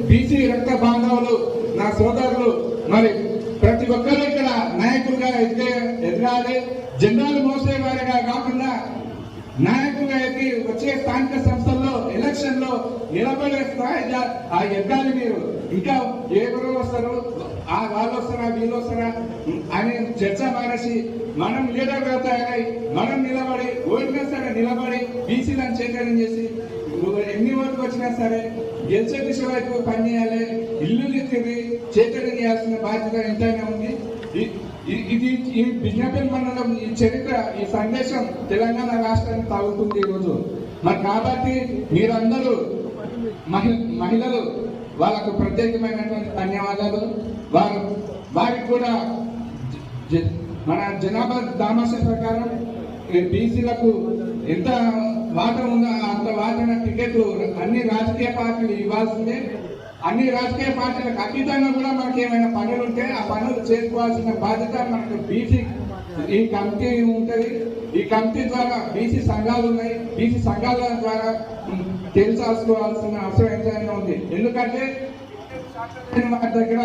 BC రక్త బాంధవులు నా సోదరులు మరి ప్రతి ఒక్కరూ ఇక్కడ నాయకులుగా ఎదగాలి. జెండాలు మోసేవారిగా కాకుండా నాయకులుగా ఎదిగి వచ్చే స్థానిక సంస్థల్లో ఎలక్షన్ లో నిలబడే స్థాయిగా ఆ ఎదగాలి. మీరు ఇంకా ఎవరు వస్తారు, వాళ్ళు వస్తారా వీళ్ళు వస్తారా అని చర్చ మానేసి మనం లీడర్గా తయారై మనం నిలబడి ఓడినా సరే నిలబడి బీసీలను చైతన్యం చేసి ఎన్ని ఓట్లు వచ్చినా సరే గెలిచే దిశ వైపు పనిచేయాలి. ఇల్లు తిరిగి చైతన్యం చేయాల్సిన బాధ్యత ఎంతైనా ఉంది. ఇది ఈ బిజ్ఞపల్లి మండలం ఈ చరిత్ర ఈ సందేశం తెలంగాణ రాష్ట్రానికి తాగుతుంది ఈరోజు. మరి కాబట్టి మీరందరూ మహిళలు వాళ్ళకు ప్రత్యేకమైనటువంటి ధన్యవాదాలు. వారికి కూడా మన జనాభా దామాష ప్రకారం బీసీలకు ఎంత వాటా ఉందో అంత వాటా టికెట్లు అన్ని రాజకీయ పార్టీలు ఇవ్వాల్సిందే. అన్ని రాజకీయ పార్టీలకు అతీతంగా కూడా మనకి ఏమైనా పనులు ఉంటే ఆ పనులు చేసుకోవాల్సిన బాధ్యత మనకు బీసీ ఈ కమిటీ ఉంటుంది. ఈ కమిటీ ద్వారా బీసీ సంఘాలు ఉన్నాయి. బీసీ సంఘాల ద్వారా తెలుసుకోవాల్సిన అవసరం ఎంతైనా ఉంది. ఎందుకంటే వారి దగ్గర